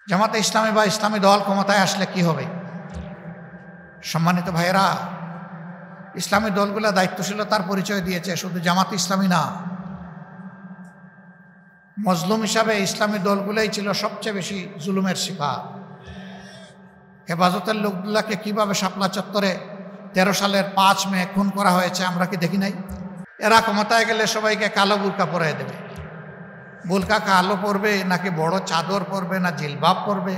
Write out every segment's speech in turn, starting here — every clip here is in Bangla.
জামাতে ইসলামী বা ইসলামী দল ক্ষমতায় আসলে কি হবে? সম্মানিত ভাইয়েরা, ইসলামী দলগুলো দায়িত্বশীলতার পরিচয় দিয়েছে, শুধু জামাতে ইসলামী না। মজলুম হিসাবে ইসলামী দলগুলোই ছিল সবচেয়ে বেশি জুলুমের শিকার। হেফাজতের লোকগুলাকে কিভাবে শাপলা চত্বরে 13 সালের 5 মে খুন করা হয়েছে আমরা কি দেখি নাই? এরা ক্ষমতায় গেলে সবাইকে কালো বুরকা পরিয়ে দেবে। বুরকা কালো পরবে নাকি বড় চাদর পরবে, না জিলবাব পরবে,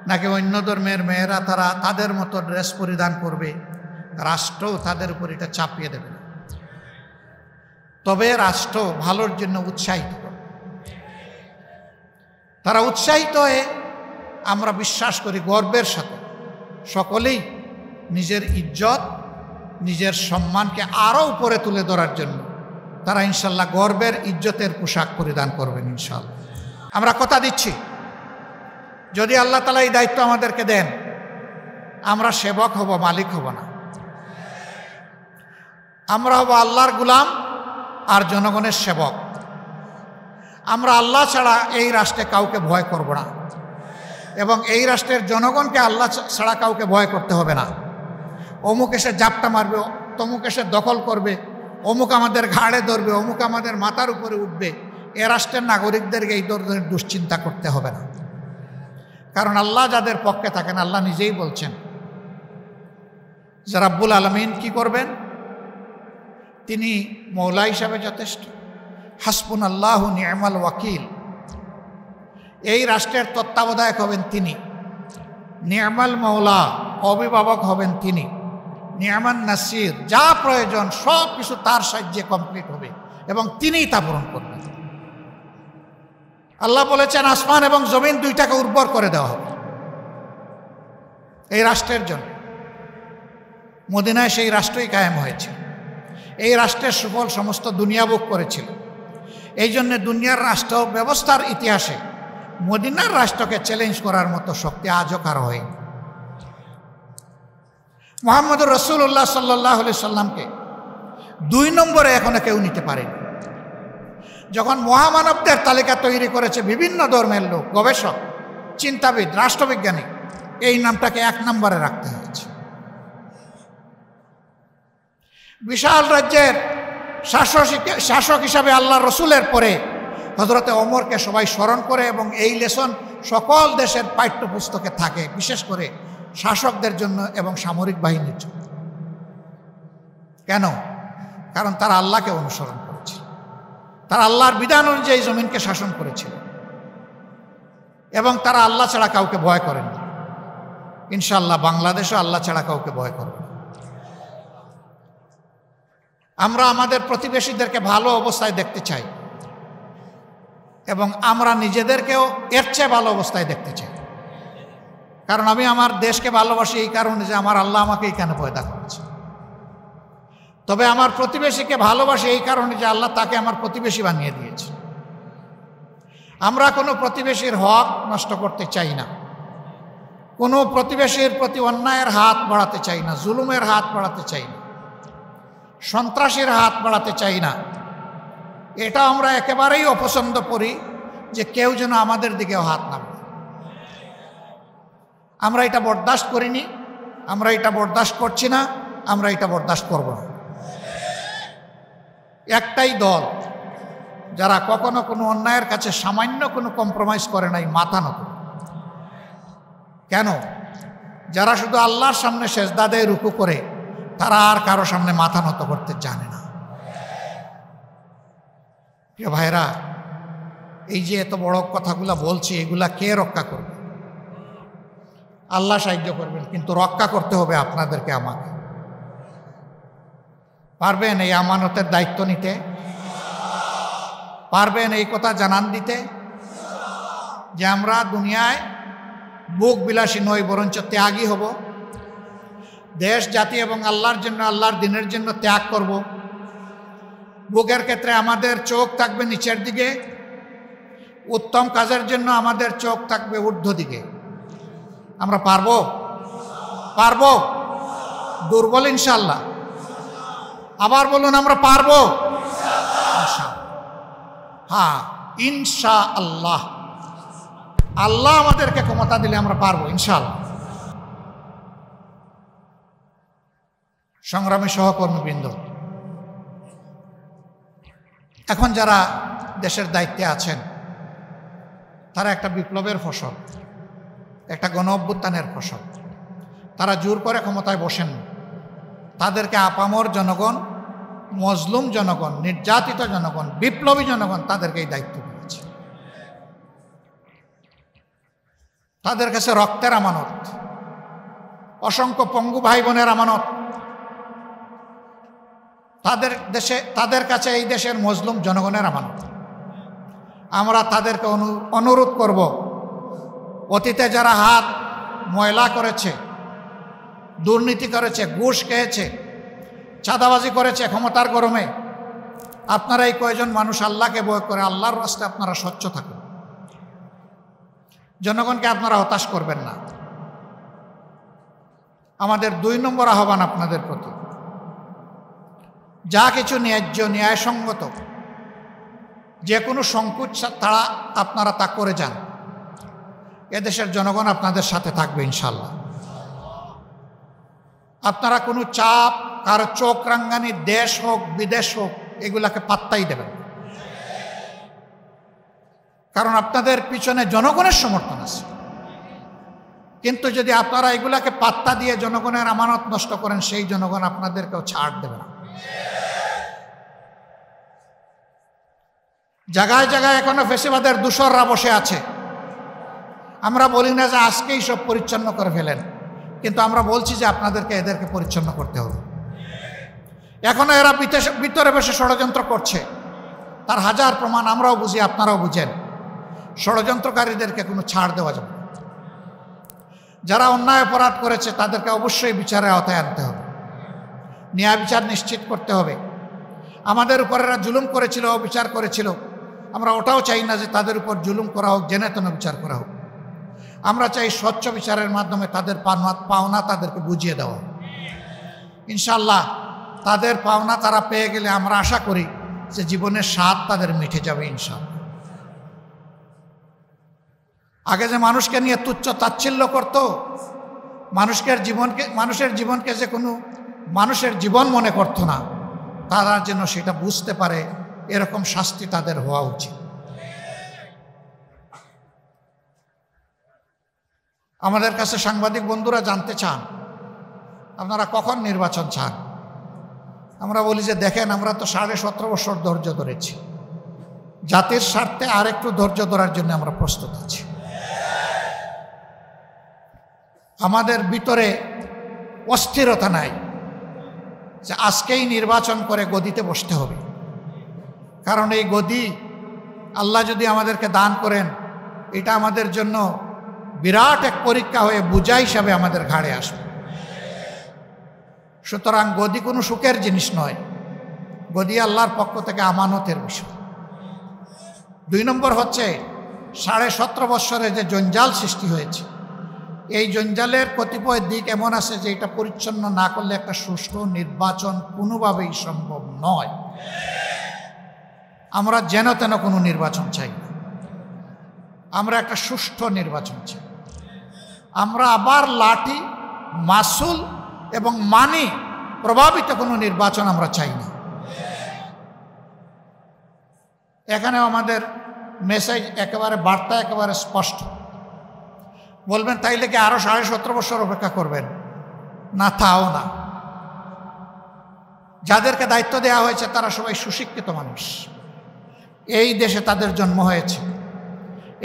নাকি অন্য ধর্মের মেয়েরা তারা তাদের মতো ড্রেস পরিধান করবে, রাষ্ট্রও তাদের উপর এটা চাপিয়ে দেবে। তবে রাষ্ট্র ভালোর জন্য উৎসাহিত করবে। তারা উৎসাহিত হয়ে, আমরা বিশ্বাস করি গর্বের সাথে সকলেই নিজের ইজ্জত, নিজের সম্মানকে আরও উপরে তুলে ধরার জন্য তারা ইনশাল্লাহ গর্বের ইজ্জতের পোশাক পরিধান করবেন ইনশাল্লাহ। আমরা কথা দিচ্ছি, যদি আল্লাহ তাআলা এই দায়িত্ব আমাদেরকে দেন, আমরা সেবক হব, মালিক হব না। আমরা হব আল্লাহর গোলাম আর জনগণের সেবক। আমরা আল্লাহ ছাড়া এই রাষ্ট্রে কাউকে ভয় করব না, এবং এই রাষ্ট্রের জনগণকে আল্লাহ ছাড়া কাউকে ভয় করতে হবে না। অমুক এসে জাপটা মারবে, তমুক এসে দখল করবে, অমুক আমাদের ঘাড়ে ধরবে, অমুক আমাদের মাথার উপরে উঠবে, এ রাষ্ট্রের নাগরিকদেরকে এই ধরনের দুশ্চিন্তা করতে হবে না। কারণ আল্লাহ যাদের পক্ষে থাকেন, আল্লাহ নিজেই বলছেন যে রাব্বুল আলামিন কি করবেন? তিনি মৌলা হিসাবে যথেষ্ট। হাসবুনাল্লাহু নি'মাল ওয়াকিল। এই রাষ্ট্রের তত্ত্বাবধায়ক হবেন তিনি। নি'মাল মৌলা, অভিভাবক হবেন তিনি। নি'মান নাসির, যা প্রয়োজন সব কিছু তার সাহায্যে কমপ্লিট হবে এবং তিনিই তা পূরণ করবেন। আল্লাহ বলেছেন আসমান এবং জমিন দুইটাকে উর্বর করে দেওয়া হবে এই রাষ্ট্রের জন্য। মদিনায় সেই রাষ্ট্রই কায়েম হয়েছে। এই রাষ্ট্রের সুফল সমস্ত দুনিয়া ভোগ করেছিল। এই জন্য দুনিয়ার রাষ্ট্র ব্যবস্থার ইতিহাসে মদিনার রাষ্ট্রকে চ্যালেঞ্জ করার মতো শক্তি আজও কারো হয়নি। মুহাম্মদুর রাসূলুল্লাহ সাল্লাল্লাহু আলাইহি সাল্লামকে 2 নম্বরে এখনো কেউ নিতে পারেনি। যখন মহামানবদের তালিকা তৈরি করেছে বিভিন্ন ধর্মের লোক, গবেষক, চিন্তাবিদ, রাষ্ট্রবিজ্ঞানী, এই নামটাকে 1 নম্বরে রাখতে হয়েছে। বিশাল রাজ্যের শাসক হিসাবে আল্লাহ রসুলের পরে হযরতে ওমরকে সবাই স্মরণ করে, এবং এই লেসন সকল দেশের পাঠ্যপুস্তকে থাকে, বিশেষ করে শাসকদের জন্য এবং সামরিক বাহিনীর জন্য। কেন? কারণ তারা আল্লাহকে অনুসরণ করেছিল, তারা আল্লাহর বিধান অনুযায়ী জমিনকে শাসন করেছিল, এবং তারা আল্লাহ ছাড়া কাউকে ভয় করেননি। ইনশাআল্লাহ বাংলাদেশও আল্লাহ ছাড়া কাউকে ভয় করবে। আমরা আমাদের প্রতিবেশীদেরকে ভালো অবস্থায় দেখতে চাই, এবং আমরা নিজেদেরকেও এর চেয়ে ভালো অবস্থায় দেখতে চাই। কারণ আমি আমার দেশকে ভালোবাসি এই কারণে যে আমার আল্লাহ আমাকে এইখানে পয়দা করেছে। তবে আমার প্রতিবেশীকে ভালোবাসি এই কারণে যে আল্লাহ তাকে আমার প্রতিবেশী বানিয়ে দিয়েছে। আমরা কোনো প্রতিবেশীর হক নষ্ট করতে চাই না, কোনো প্রতিবেশীর প্রতি অন্যায়ের হাত বাড়াতে চাই না, জুলুমের হাত বাড়াতে চাই না, সন্ত্রাসীর হাত বাড়াতে চাই না। এটা আমরা একেবারেই অপছন্দ করি যে কেউ যেন আমাদের দিকেও হাত না বাড়ায়। আমরা এটা বরদাস্ত করিনি, আমরা এটা বরদাস্ত করছি না, আমরা এটা বরদাস্ত করব না। একটাই দল যারা কখনো কোনো অন্যায়ের কাছে সামান্য কোনো কম্প্রোমাইজ করে নাই, মাথা নত। কেন? যারা শুধু আল্লাহর সামনে সেজদা দেয়, রুকু করে, তারা আর কারো সামনে মাথা নত করতে জানে না। প্রিয় ভাইরা, এই যে এত বড় কথাগুলা বলছি, এগুলা কে রক্ষা করবে? আল্লাহ সাহায্য করবেন, কিন্তু রক্ষা করতে হবে আপনাদেরকে, আমাকে। পারবেন এই আমানতের দায়িত্ব নিতে? পারবেন এই কথা জানান দিতে যে আমরা দুনিয়ায় বুক বিলাসী নই, বরঞ্চ ত্যাগী হব। দেশ, জাতি এবং আল্লাহর জন্য, আল্লাহর দিনের জন্য ত্যাগ করব। বুকের ক্ষেত্রে আমাদের চোখ থাকবে নিচের দিকে, উত্তম কাজের জন্য আমাদের চোখ থাকবে ঊর্ধ্ব দিকে। আমরা পারবো? পারবো? দুর্বল ইনশাআল্লাহ? আবার বলুন, আমরা পারবো? হ্যাঁ, ইনশাআল্লাহ। আল্লাহ আমাদেরকে ক্ষমতা দিলে আমরা পারবো ইনশাআল্লাহ। সংগ্রামী সহকর্মীবৃন্দ, এখন যারা দেশের দায়িত্বে আছেন তারা একটা বিপ্লবের ফসল, একটা গণ অভ্যুত্থানের ফসল। তারা জোর করে ক্ষমতায় বসেন, তাদেরকে আপামর জনগণ, মজলুম জনগণ, নির্যাতিত জনগণ, বিপ্লবী জনগণ তাদেরকে এই দায়িত্ব দিয়েছে। তাদের কাছে রক্তের আমানত, অসংখ্য পঙ্গু ভাই বোনের আমানত, তাদের কাছে এই দেশের মজলুম জনগণের আমানত। আমরা তাদেরকে অনুরোধ করব, অতীতে যারা হাত ময়লা করেছে, দুর্নীতি করেছে, ঘুষ খেয়েছে, চাঁদাবাজি করেছে ক্ষমতার গরমে, আপনারা এই কয়েকজন মানুষ আল্লাহকে ভয় করে আল্লাহর রাস্তায় আপনারা স্বচ্ছ থাকুন। জনগণকে আপনারা হতাশ করবেন না। আমাদের 2 নম্বর আহ্বান আপনাদের প্রতি, যা কিছু ন্যায্য ন্যায়সঙ্গত যে কোনো সংকোচ তারা আপনারা তা করে যান। এদেশের জনগণ আপনাদের সাথে থাকবে ইনশাল্লাহ। আপনারা কোনো চাপ, কারো চোখ রাঙ্গানি, দেশ হোক বিদেশ হোক, এগুলাকে পাত্তাই দেবেন, কারণ আপনাদের পিছনে জনগণের সমর্থন আছে। কিন্তু যদি আপনারা এগুলাকে পাত্তা দিয়ে জনগণের আমানত নষ্ট করেন, সেই জনগণ আপনাদেরকেও ছাড় দেবে না। জায়গায় জায়গায় এখনো ফেসিবাদের দূষররা বসে আছে। আমরা বলি না যে আজকেই সব পরিচ্ছন্ন করে ফেলেন, কিন্তু আমরা বলছি যে আপনাদেরকে এদেরকে পরিচ্ছন্ন করতে হবে। এখনো এরা ভিতরে বসে ষড়যন্ত্র করছে, তার হাজার প্রমাণ আমরাও বুঝি, আপনারাও বুঝেন। ষড়যন্ত্রকারীদেরকে কোনো ছাড় দেওয়া যাবে না। যারা অন্যায় অপরাধ করেছে তাদেরকে অবশ্যই বিচারের আওতায় আনতে হবে, ন্যায় বিচার নিশ্চিত করতে হবে। আমাদের উপর এরা জুলুম করেছিল, অবিচার করেছিল, আমরা ওটাও চাই না যে তাদের উপর জুলুম করা হোক, জেনে তেনে বিচার করা হোক। আমরা চাই স্বচ্ছ বিচারের মাধ্যমে তাদের পাওনা তাদেরকে বুঝিয়ে দেওয়া। ইনশাআল্লাহ তাদের পাওনা তারা পেয়ে গেলে আমরা আশা করি যে জীবনের স্বাদ তাদের মিটে যাবে ইনশাআল্লাহ। আগে যে মানুষকে নিয়ে তুচ্ছ তাচ্ছিল্য করত, মানুষের জীবনকে যে কোনো মানুষের জীবন মনে করতো না, তারা যেন সেটা বুঝতে পারে, এরকম শাস্তি তাদের হওয়া উচিত। আমাদের কাছে সাংবাদিক বন্ধুরা জানতে চান আপনারা কখন নির্বাচন চান। আমরা বলি যে দেখেন, আমরা তো 17.5 বছর ধৈর্য ধরেছি, জাতির স্বার্থে আর একটু ধৈর্য ধরার জন্য আমরা প্রস্তুত আছি। আমাদের ভিতরে অস্থিরতা নাই যে আজকেই নির্বাচন করে গদিতে বসতে হবে, কারণ এই গদি আল্লাহ যদি আমাদেরকে দান করেন, এটা আমাদের জন্য বিরাট এক পরীক্ষা হয়ে বোঝা হিসাবে আমাদের ঘাড়ে আসবে। সুতরাং গদি কোনো সুখের জিনিস নয়, গদি আল্লাহর পক্ষ থেকে আমানতের বিষয়। 2 নম্বর হচ্ছে 17.5 বৎসরে যে জঞ্জাল সৃষ্টি হয়েছে, এই জঞ্জালের কতিপয় দিক এমন আছে যে এটা পরিচ্ছন্ন না করলে একটা সুষ্ঠু নির্বাচন কোনোভাবেই সম্ভব নয়। আমরা যেন তেন কোনো নির্বাচন চাই না, আমরা একটা সুষ্ঠু নির্বাচন চাই। আমরা আবার লাঠি, মাসুল এবং মানি প্রভাবিত কোনো নির্বাচন আমরা চাই না। এখানেও আমাদের মেসেজ একেবারে, বার্তা একেবারে স্পষ্ট। বলবেন তাইলে কি আরো 17.5 বছর অপেক্ষা করবেন? না, তাও না। যাদেরকে দায়িত্ব দেওয়া হয়েছে তারা সবাই সুশিক্ষিত মানুষ, এই দেশে তাদের জন্ম হয়েছে।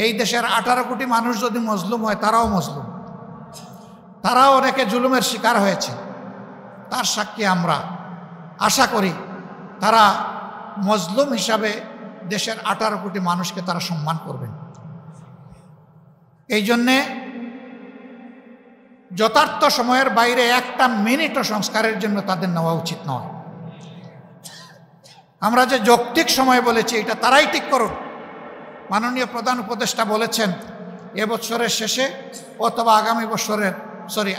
এই দেশের 18 কোটি মানুষ যদি মজলুম হয়, তারাও মজলুম, তারাও অনেকে জুলুমের শিকার হয়েছে। তার সাক্ষী আমরা। আশা করি তারা মজলুম হিসাবে দেশের 18 কোটি মানুষকে তারা সম্মান করবেন। এই জন্যে যথার্থ সময়ের বাইরে একটা মিনিটও সংস্কারের জন্য তাদের নেওয়া উচিত নয়। আমরা যে যৌক্তিক সময় বলেছি, এটা তারাই ঠিক করুন। মাননীয় প্রধান উপদেষ্টা বলেছেন এবছরের শেষে অথবা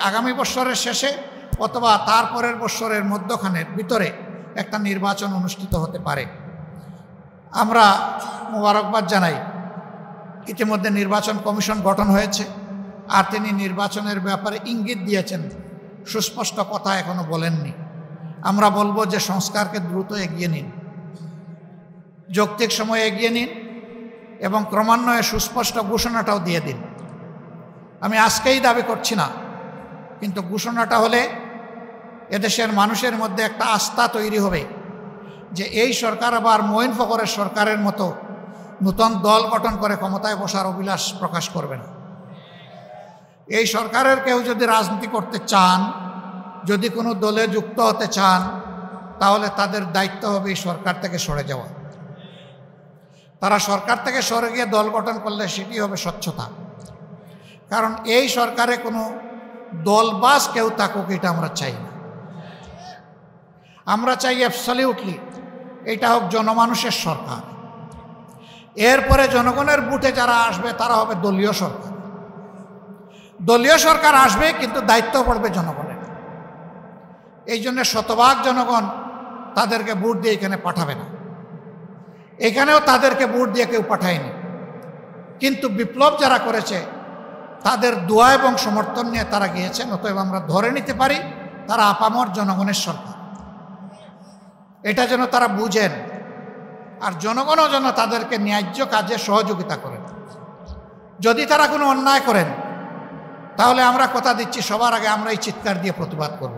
আগামী বছরের শেষে অথবা তারপরের বছরের মধ্যখানের ভিতরে একটা নির্বাচন অনুষ্ঠিত হতে পারে। আমরা মোবারকবাদ জানাই ইতিমধ্যে নির্বাচন কমিশন গঠন হয়েছে, আর তিনি নির্বাচনের ব্যাপারে ইঙ্গিত দিয়েছেন, সুস্পষ্ট কথা এখনো বলেননি। আমরা বলবো যে সংস্কারকে দ্রুত এগিয়ে নিন, যৌক্তিক সময়ে এগিয়ে নিন এবং ক্রমান্বয়ে সুস্পষ্ট ঘোষণাটাও দিয়ে দিন। আমি আজকেই দাবি করছি না, কিন্তু ঘোষণাটা হলে এদেশের মানুষের মধ্যে একটা আস্থা তৈরি হবে যে এই সরকার আবার মঈন ফখরের সরকারের মতো নূতন দল গঠন করে ক্ষমতায় বসার অভিলাষ প্রকাশ করবে না। এই সরকারের কেউ যদি রাজনীতি করতে চান, যদি কোনো দলে যুক্ত হতে চান, তাহলে তাদের দায়িত্ব হবে এই সরকার থেকে সরে যাওয়া। তারা সরকার থেকে সরে গিয়ে দল গঠন করলে সেটি হবে স্বচ্ছতা। কারণ এই সরকারে কোনো দলবাজ কেউ থাকুক, এটা আমরা চাই না। আমরা চাই অ্যাবসলিউটলি এটা হোক জনমানুষের সরকার। এরপরে জনগণের ভোটে যারা আসবে তারা হবে দলীয় সরকার। দলীয় সরকার আসবে, কিন্তু দায়িত্ব পড়বে জনগণের। এই জন্য শতভাগ জনগণ তাদেরকে ভোট দিয়ে এখানে পাঠাবে না। এখানেও তাদেরকে ভোট দিয়ে কেউ পাঠায়নি, কিন্তু বিপ্লব যারা করেছে তাদের দোয়া এবং সমর্থন নিয়ে তারা গিয়েছেন। অতএব আমরা ধরে নিতে পারি তারা আপামর জনগণের সরকার। এটা যেন তারা বুঝেন, আর জনগণও যেন তাদেরকে ন্যায্য কাজে সহযোগিতা করেন। যদি তারা কোনো অন্যায় করেন, তাহলে আমরা কথা দিচ্ছি সবার আগে আমরা এই চিৎকার দিয়ে প্রতিবাদ করব।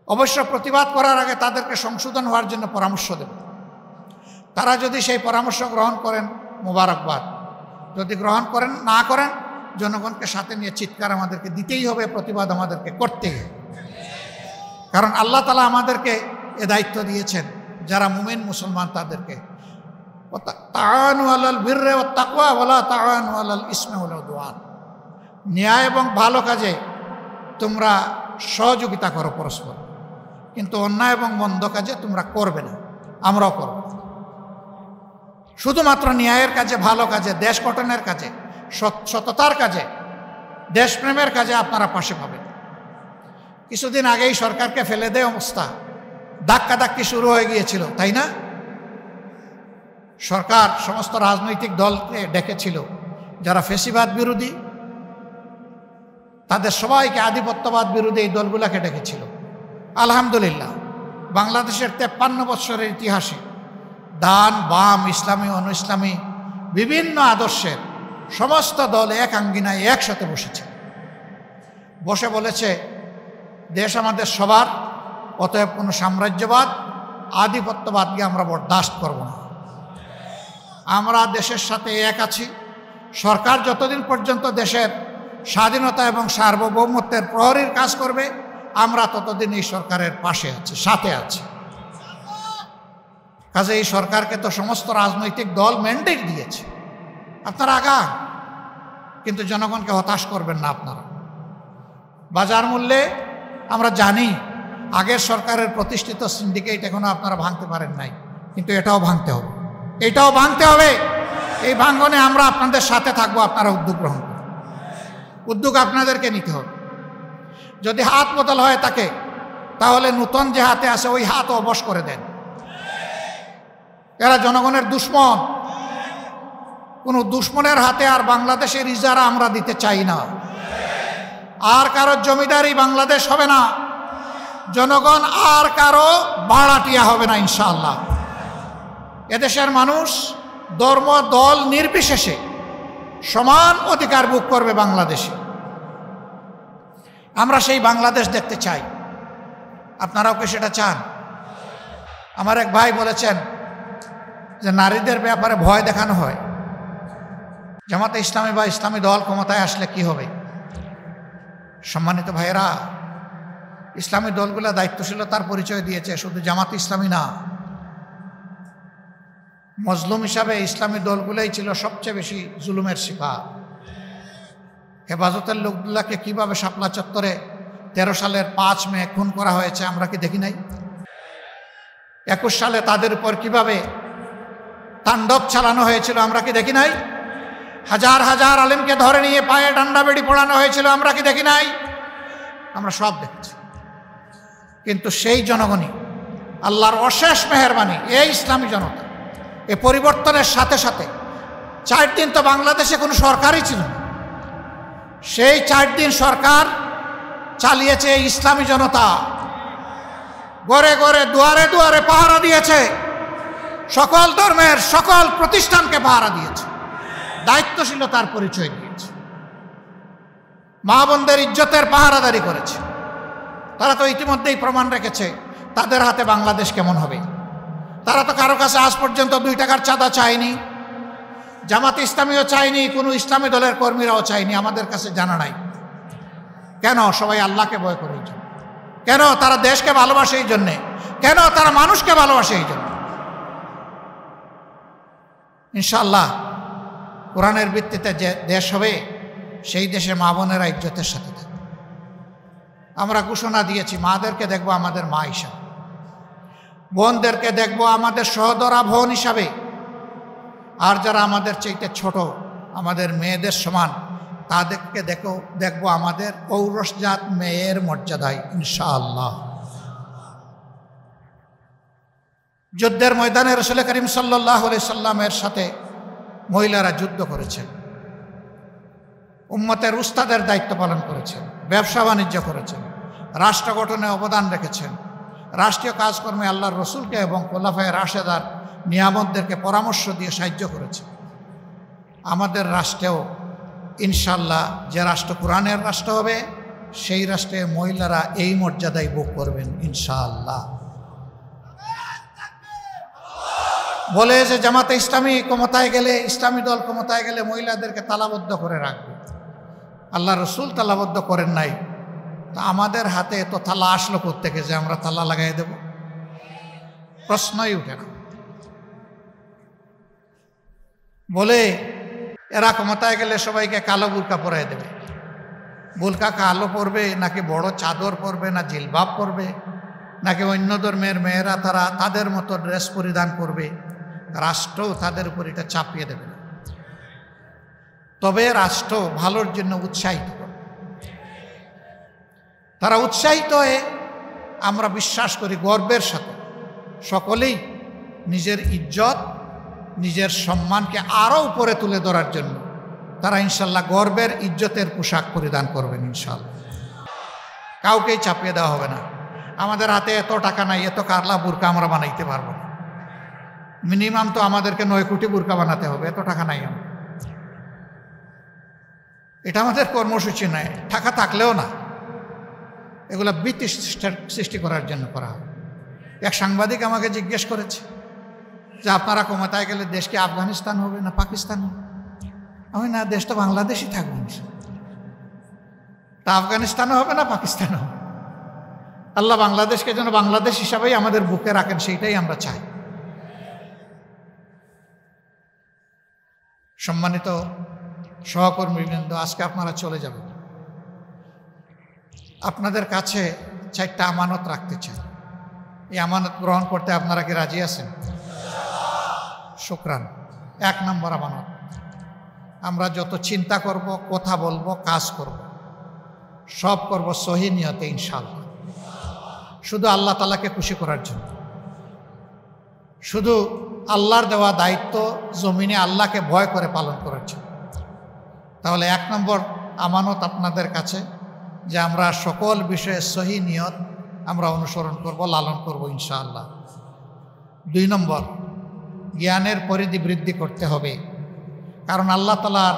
অবশ্য প্রতিবাদ করার আগে তাদেরকে সংশোধন হওয়ার জন্য পরামর্শ দেব। তারা যদি সেই পরামর্শ গ্রহণ করেন, মোবারকবাদ। যদি গ্রহণ করেন না করেন, জনগণকে সাথে নিয়ে চিৎকার আমাদেরকে দিতেই হবে, প্রতিবাদ আমাদেরকে করতেই হবে। কারণ আল্লাহ তাআলা আমাদেরকে এ দায়িত্ব দিয়েছেন, যারা মুমিন মুসলমান তাদেরকে তাআনু আলাল বিররি ওয়াত তাকওয়া ওয়ালা তাআনু আলাল ইসমি ওয়াল উদওয়ান। ন্যায় এবং ভালো কাজে তোমরা সহযোগিতা করো পরস্পর, কিন্তু অন্যায় এবং মন্দ কাজে তোমরা করবে না। আমরাও করব। শুধুমাত্র ন্যায়ের কাজে, ভালো কাজে, দেশ গঠনের কাজে, সততার কাজে, দেশপ্রেমের কাজে আপনারা পাশে পাবেন। কিছুদিন আগেই সরকারকে ফেলে দেয় অবস্থা, ধাক্কাধাক্কি শুরু হয়ে গিয়েছিল, তাই না? সরকার সমস্ত রাজনৈতিক দলকে ডেকেছিল, যারা ফ্যাসিবাদ বিরোধী তাদের সবাইকে, আধিপত্যবাদ বিরোধী এই দলগুলোকে ডেকেছিল। আলহামদুলিল্লাহ, বাংলাদেশের 53 বৎসরের ইতিহাসে ডান বাম, ইসলামী অন ইসলামী বিভিন্ন আদর্শের সমস্ত দল এক আঙ্গিনায় একসাথে বসেছে। বসে বলেছে দেশ আমাদের সবার, অতএব কোনো সাম্রাজ্যবাদ, আধিপত্যবাদকে আমরা বরদাস্ত করব না। আমরা দেশের সাথে এক আছি। সরকার যতদিন পর্যন্ত দেশের স্বাধীনতা এবং সার্বভৌমত্বের প্রহরীর কাজ করবে, আমরা ততদিন এই সরকারের পাশে আছি, সাথে আছি। কাজে এই সরকারকে তো সমস্ত রাজনৈতিক দল ম্যান্ডেট দিয়েছে, আপনারা আগান, কিন্তু জনগণকে হতাশ করবেন না। আপনারা বাজার মূল্যে আমরা জানি আগের সরকারের প্রতিষ্ঠিত সিন্ডিকেট এখনো আপনারা ভাঙতে পারেন নাই, কিন্তু এটাও ভাঙতে হবে, এটাও ভাঙতে হবে। এই ভাঙনে আমরা আপনাদের সাথে থাকবো। আপনারা উদ্যোগ গ্রহণ করুন, উদ্যোগ আপনাদেরকে নিতে হবে। যদি হাত বদল হয় থাকে, তাহলে নতুন যে হাতে আছে ওই হাত অবশ করে দেন। এরা জনগণের দুশ্মন। কোনো দুশ্মনের হাতে আর বাংলাদেশের ইজারা আমরা দিতে চাই না। আর কারো জমিদারি বাংলাদেশ হবে না। জনগণ আর কারো ভাড়াটিয়া হবে না ইনশাআল্লাহ। এদেশের মানুষ ধর্ম দল নির্বিশেষে সমান অধিকার ভোগ করবে বাংলাদেশে। আমরা সেই বাংলাদেশ দেখতে চাই। আপনারাও কি সেটা চান? আমার এক ভাই বলেছেন যে নারীদের ব্যাপারে ভয় দেখানো হয়। জামাতে ইসলামী বা ইসলামী দল ক্ষমতায় আসলে কি হবে? সম্মানিত ভাইয়েরা, ইসলামী দলগুলো দায়িত্বশীলতার পরিচয় দিয়েছে, শুধু জামাত ইসলামী না। মজলুম হিসাবে ইসলামী দলগুলোই ছিল সবচেয়ে বেশি জুলুমের শিকার। হেফাজতের লোকগুলাকে কিভাবে শাপলা চত্বরে 13 সালের 5 মে খুন করা হয়েছে আমরা কি দেখি নাই? 21 সালে তাদের উপর কিভাবে তাণ্ডব চালানো হয়েছিল আমরা কি দেখি নাই? হাজার হাজার আলেমকে ধরে নিয়ে পায়ে ডান্ডা বেড়ি পড়ানো হয়েছিল আমরা কি দেখি নাই? আমরা সব দেখছি। কিন্তু সেই জনগণই, আল্লাহর অশেষ মেহেরবানি, এই ইসলামী জনতা এ পরিবর্তনের সাথে সাথে 4 দিন তো বাংলাদেশে কোনো সরকারই ছিল না। সেই 4 দিন সরকার চালিয়েছে ইসলামী জনতা, ঘরে ঘরে দুয়ারে দুয়ারে পাহারা দিয়েছে, সকল ধর্মের সকল প্রতিষ্ঠানকে পাহারা দিয়েছে, দায়িত্বশীলতার পরিচয় দিয়েছে, মা বোনদের ইজ্জতের পাহারাদারি করেছে। তারা তো ইতিমধ্যেই প্রমাণ রেখেছে তাদের হাতে বাংলাদেশ কেমন হবে। তারা তো কারো কাছে আজ পর্যন্ত 2 টাকার চাঁদা চায়নি, জামাত ইসলামীও চায়নি, কোনো ইসলামী দলের কর্মীরাও চায়নি, আমাদের কাছে জানা নাই। কেন? সবাই আল্লাহকে ভয় করে। কেন? তারা দেশকে ভালোবাসে এই জন্যে। কেন? তারা মানুষকে ভালোবাসে এই জন্য। ইনশাআল্লাহ কোরআনের ভিত্তিতে যে দেশ হবে সেই দেশে মা বোনেরা ইজ্জতের সাথে থাকবে। আমরা ঘোষণা দিয়েছি, মাদেরকে দেখবো আমাদের মা হিসাবে, বোনদেরকে দেখবো আমাদের সহদরা বোন হিসাবে, আর যারা আমাদের চাইতে ছোট, আমাদের মেয়েদের সমান, তাদেরকে দেখবো আমাদের ঔরসজাত মেয়ের মর্যাদায় ইনশাআল্লাহ। যুদ্ধের ময়দানে রাসূল করিম সাল্লাল্লাহু আলাইহি সাল্লামের সাথে মহিলারা যুদ্ধ করেছেন, উম্মতের উস্তাদের দায়িত্ব পালন করেছেন, ব্যবসা বাণিজ্য করেছেন, রাষ্ট্র গঠনে অবদান রেখেছেন, রাষ্ট্রীয় কাজকর্মে আল্লাহর রসুলকে এবং খোলাফায়ে রাশেদার নিয়ামতদেরকে পরামর্শ দিয়ে সাহায্য করেছেন। আমাদের রাষ্ট্রেও ইনশাআল্লাহ যে রাষ্ট্র কোরআনের রাষ্ট্র হবে সেই রাষ্ট্রে মহিলারা এই মর্যাদায় ভোগ করবেন ইনশাআল্লাহ। বলে যে জামাতে ইসলামী ক্ষমতায় গেলে, ইসলামী দল ক্ষমতায় গেলে মহিলাদেরকে তালাবদ্ধ করে রাখবে। আল্লাহ রসুল তালাবদ্ধ করেন নাই, তা আমাদের হাতে এত তালা আসলো কোত্থেকে যে আমরা তালা লাগাই দেব? প্রশ্নই উঠে না। বলে এরা ক্ষমতায় গেলে সবাইকে কালো বুরকা পরাই দেবে। বুরকা কালো পরবে নাকি বড় চাদর পরবে, না জিলবাব পরবে, নাকি অন্য ধর্মের মেয়েরা তারা তাদের মতো ড্রেস পরিধান করবে, রাষ্ট্রও তাদের উপর এটা চাপিয়ে দেবে। তবে রাষ্ট্র ভালোর জন্য উৎসাহিত করবে। তারা উৎসাহিত হয়ে, আমরা বিশ্বাস করি গর্বের সাথে সকলেই নিজের ইজ্জত, নিজের সম্মানকে আরও উপরে তুলে ধরার জন্য তারা ইনশাল্লাহ গর্বের ইজ্জতের পোশাক পরিধান করবেন ইনশাল্লাহ। কাউকেই চাপিয়ে দেওয়া হবে না। আমাদের হাতে এত টাকা নাই, এত কারলা বুরকা আমরা বানাইতে পারবো না। মিনিমাম তো আমাদেরকে 9 কোটি বুরকা বানাতে হবে, এত টাকা নাই আমার। এটা আমাদের কর্মসূচি নয়, টাকা থাকলেও না। এগুলো ভীতি সৃষ্টি করার জন্য করা হবে। এক সাংবাদিক আমাকে জিজ্ঞেস করেছে যে আপনারা ক্ষমতায় গেলে দেশ কি আফগানিস্তান হবে না পাকিস্তান হবে? আমি না, দেশ তো বাংলাদেশই থাকবে। তা আফগানিস্তানও হবে না পাকিস্তানও হবে। আল্লাহ বাংলাদেশকে যেন বাংলাদেশ হিসাবেই আমাদের বুকে রাখেন, সেইটাই আমরা চাই। সম্মানিত সহকর্মীবৃন্দ, আজকে আপনারা চলে যাবেন। আপনাদের কাছে 4টা আমানত রাখতে চাই। এই আমানত গ্রহণ করতে আপনারা কি রাজি আছেন? শুকরান। 1 নম্বর আমানত, আমরা যত চিন্তা করব, কথা বলবো, কাজ করব, সব করব সহি নিয়তে ইনশাআল্লাহ। শুধু আল্লাহ তাআলাকে খুশি করার জন্য, শুধু আল্লাহর দেওয়া দায়িত্ব জমিনে আল্লাহকে ভয় করে পালন করার জন্য। তাহলে 1 নম্বর আমানত আপনাদের কাছে, যে আমরা সকল বিষয়ে সহি নিয়ত আমরা অনুসরণ করব, লালন করব ইনশাআল্লাহ। 2 নম্বর, জ্ঞানের পরিধি বৃদ্ধি করতে হবে। কারণ আল্লাহ তাআলার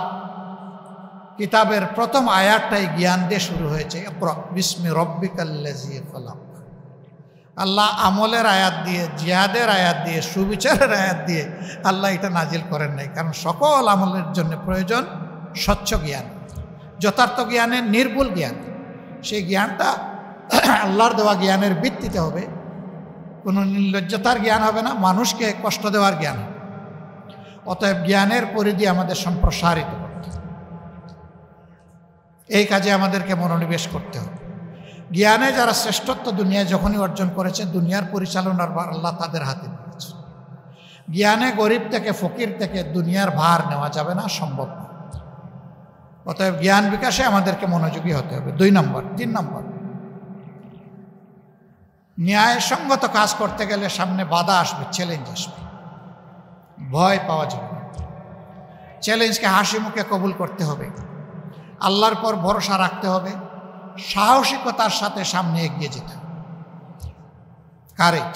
কিতাবের প্রথম আয়াতটাই জ্ঞান দিয়ে শুরু হয়েছে, ইকরা বিসমি রব্বিকাল্লাযী খলাক। আল্লাহ আমলের আয়াত দিয়ে, জিহাদের আয়াত দিয়ে, সুবিচারের আয়াত দিয়ে আল্লাহ এটা নাজিল করেন নাই। কারণ সকল আমলের জন্য প্রয়োজন স্বচ্ছ জ্ঞান, যথার্থ জ্ঞানের নির্ভুল জ্ঞান। সেই জ্ঞানটা আল্লাহর দেওয়া জ্ঞানের ভিত্তিতে হবে, কোনো নির্লজ্জতার জ্ঞান হবে না, মানুষকে কষ্ট দেওয়ার জ্ঞান হবে। অতএব জ্ঞানের পরিধি আমাদের সম্প্রসারিত করতে হবে, এই কাজে আমাদেরকে মনোনিবেশ করতে হবে। জ্ঞানে যারা শ্রেষ্ঠত্ব দুনিয়ায় যখনই অর্জন করেছে, দুনিয়ার পরিচালনার ভার আল্লাহ তাদের হাতে দিয়েছে। জ্ঞানে গরিব থেকে ফকির থেকে দুনিয়ার ভার নেওয়া যাবে না, সম্ভব না। অতএব জ্ঞান বিকাশে আমাদেরকে মনোযোগী হতে হবে। 2 নম্বর। 3 নম্বর, ন্যায়সঙ্গত কাজ করতে গেলে সামনে বাধা আসবে, চ্যালেঞ্জ আসবে, ভয় পাওয়া যাবে না। চ্যালেঞ্জকে হাসি মুখে কবুল করতে হবে, আল্লাহর পর ভরসা রাখতে হবে, সাহসিকতার সাথে সামনে এগিয়ে যেতে হবে। কারেজ,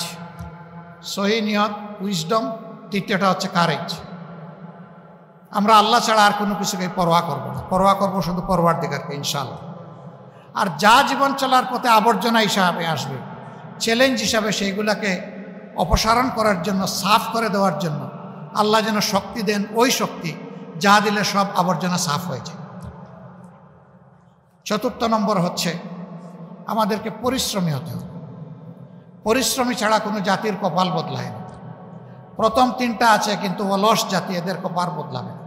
সহি নিয়ত, উইজডম। তৃতীয়টা হচ্ছে কারেজ। আমরা আল্লাহ ছাড়া আর কোনো কিছুকে পরোয়া করব না, পরোয়া করবো শুধু পরওয়ারদিগারকে ইনশাআল্লাহ। আর যা জীবন চলার পথে আবর্জনা হিসাবে আসবে, চ্যালেঞ্জ হিসাবে সেইগুলাকে অপসারণ করার জন্য, সাফ করে দেওয়ার জন্য আল্লাহ যেন শক্তি দেন, ওই শক্তি যা দিলে সব আবর্জনা সাফ হয়ে যায়। চতুর্থ নম্বর হচ্ছে আমাদেরকে পরিশ্রমী হতে হবে। পরিশ্রমী ছাড়া কোনো জাতির কপাল বদলায় না। প্রথম তিনটা আছে, কিন্তু অলস জাতি, এদের কপাল বদলাবে না।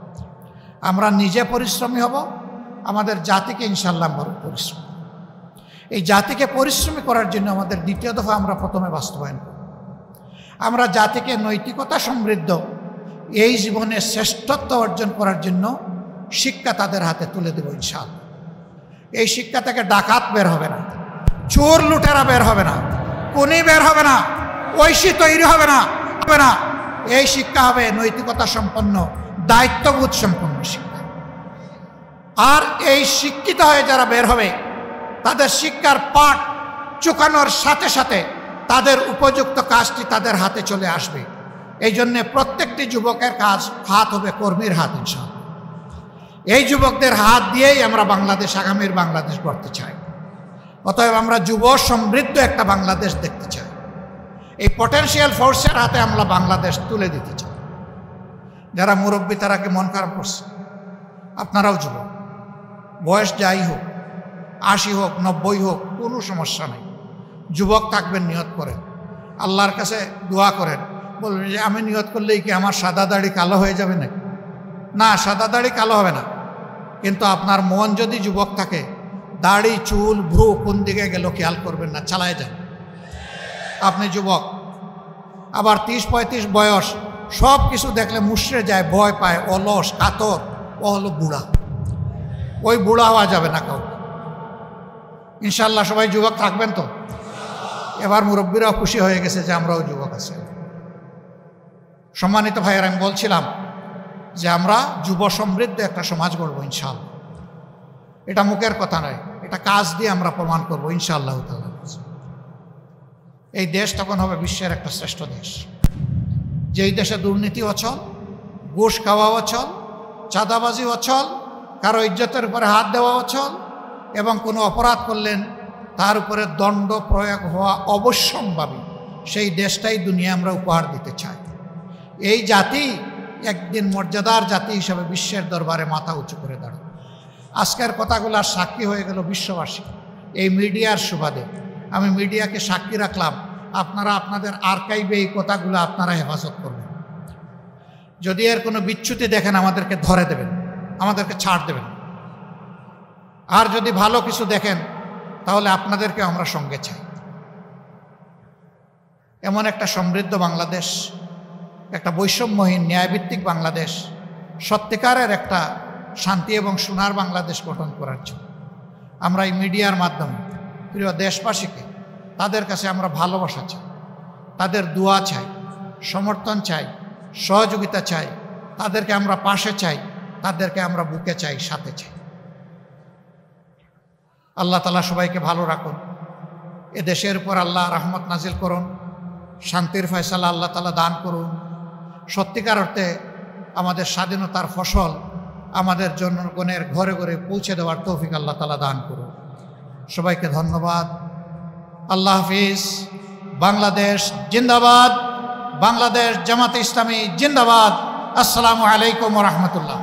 আমরা নিজে পরিশ্রমী হব, আমাদের জাতিকে ইনশাআল্লাহ পরিশ্রম। এই জাতিকে পরিশ্রমী করার জন্য আমাদের দ্বিতীয় দফা আমরা প্রথমে বাস্তবায়ন করব। আমরা জাতিকে নৈতিকতা সমৃদ্ধ এই জীবনে শ্রেষ্ঠত্ব অর্জন করার জন্য শিক্ষা তাদের হাতে তুলে দেব ইনশাআল্লাহ। এই শিক্ষা থেকে ডাকাত বের হবে না, চোর লুটেরা বের হবে না, খুনি বের হবে না, ঐশী তৈরি হবে না। এই শিক্ষা হবে নৈতিকতা সম্পন্ন, দায়িত্ববোধ সম্পন্ন শিক্ষা। আর এই শিক্ষিত হয়ে যারা বের হবে, তাদের শিক্ষার পাঠ চুকানোর সাথে সাথে তাদের উপযুক্ত কাজটি তাদের হাতে চলে আসবে। এই জন্যে প্রত্যেকটি যুবকের হাত হবে কর্মীর হাত ইনশাআল্লাহ। এই যুবকদের হাত দিয়েই আমরা বাংলাদেশ, আগামীর বাংলাদেশ গড়তে চাই। অতএব আমরা যুব সমৃদ্ধ একটা বাংলাদেশ দেখতে চাই। এই পটেনশিয়াল ফোর্সের হাতে আমরা বাংলাদেশ তুলে দিতে চাই। যারা মুরব্বী তারা কি মন খারাপ করছে? আপনারাও যুবক, বয়স যাই হোক, 80 হোক, 90 হোক, কোনো সমস্যা নেই। যুবক থাকবেন, নিয়ত করেন, আল্লাহর কাছে দোয়া করেন, বলবেন যে আমি নিয়ত করলেই কি আমার সাদা দাড়ি কালো হয়ে যাবে নাকি? না, সাদা দাড়ি কালো হবে না, কিন্তু আপনার মন যদি যুবক থাকে, দাড়ি, চুল, ভ্রু কোন দিকে গেল খেয়াল করবেন না, চালায় যান। আপনি যুবক, আবার 30-35 বয়স, সব কিছু দেখলে মুষড়ে যায়, ভয় পায়, অলস, কাতর, ও হলো বুড়া। ওই বুড়া হওয়া যাবে না কাউ। ইনশাল্লাহ সবাই যুবক থাকবেন তো? এবার মুরব্বীরাও খুশি হয়ে গেছে যে আমরাও যুবক আছি। সম্মানিত ভাইয়ের, আমি বলছিলাম যে আমরা যুব সমৃদ্ধ একটা সমাজ গড়ব ইনশাআল্লাহ। এটা মুখের কথা নয়, এটা কাজ দিয়ে আমরা প্রমাণ করবো ইনশাআল্লাহ তাআলা। এই দেশ তখন হবে বিশ্বের একটা শ্রেষ্ঠ দেশ, যেই দেশে দুর্নীতি অচল, ঘুষ খাওয়া অচল, চাঁদাবাজি অচল, কারো ইজ্জতের উপরে হাত দেওয়া অচল, এবং কোনো অপরাধ করলেন তার উপরে দণ্ড প্রয়োগ হওয়া অবশ্যম্ভাবী। সেই দেশটাই দুনিয়া আমরা উপহার দিতে চাই। এই জাতি একদিন মর্যাদার জাতি হিসাবে বিশ্বের দরবারে মাথা উঁচু করে দাঁড়াবে। আজকের কথাগুলোর সাক্ষী হয়ে গেল বিশ্ববাসী। এই মিডিয়ার সুবাদে আমি মিডিয়াকে সাক্ষী রাখলাম, আপনারা আপনাদের আর্কাইভে এই কথাগুলো আপনারা হেফাজত করবেন। যদি এর কোনো বিচ্যুতি দেখেন আমাদেরকে ধরে দেবেন, আমাদেরকে ছাড় দেবেন। আর যদি ভালো কিছু দেখেন তাহলে আপনাদেরকে আমরা সঙ্গে চাই। এমন একটা সমৃদ্ধ বাংলাদেশ, একটা বৈষম্যহীন ন্যায়ভিত্তিক বাংলাদেশ, সত্যিকারের একটা শান্তি এবং সোনার বাংলাদেশ গঠন করার জন্য আমরা এই মিডিয়ার মাধ্যমে প্রিয় দেশবাসীকে, তাদের কাছে আমরা ভালোবাসা চাই, তাদের দোয়া চাই, সমর্থন চাই, সহযোগিতা চাই, তাদেরকে আমরা পাশে চাই, তাদেরকে আমরা বুকে চাই, সাথে চাই। আল্লাহ তাআলা সবাইকে ভালো রাখুন। এ দেশের উপর আল্লাহ রহমত নাজিল করুন, শান্তির ফয়সালা আল্লাহ তাআলা দান করুন। সত্যিকার অর্থে আমাদের স্বাধীনতার ফসল আমাদের জনগণের ঘরে ঘরে পৌঁছে দেওয়ার তৌফিক আল্লাহ তাআলা দান করুন। সবাইকে ধন্যবাদ। আল্লাহ হাফিজ। বাংলাদেশ জিন্দাবাদ, বাংলাদেশ জামাতে ইসলামী জিন্দাবাদ। আসসালামু আলাইকুম ওয়া রাহমাতুল্লাহ।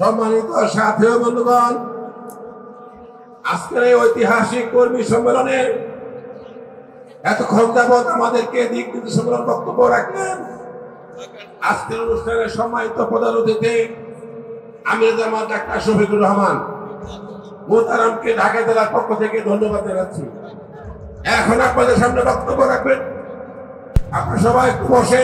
সম্মানিত সাথী ও বন্ধুগণ, আজকের এই ঐতিহাসিক কর্মী সম্মেলনে এতক্ষণ যাবৎ আমাদেরকে দিক নির্দেশমূলক বক্তব্য রাখলেন আজকের অনুষ্ঠানের সম্মানিত প্রধান অতিথি আমির জামাত ডাক্তার শফিকুর রহমান মোহতারামকে ঢাকা জেলার পক্ষ থেকে ধন্যবাদ জানাচ্ছি। এখন আপনাদের সামনে বক্তব্য রাখবেন, আপনারা সবাই বসে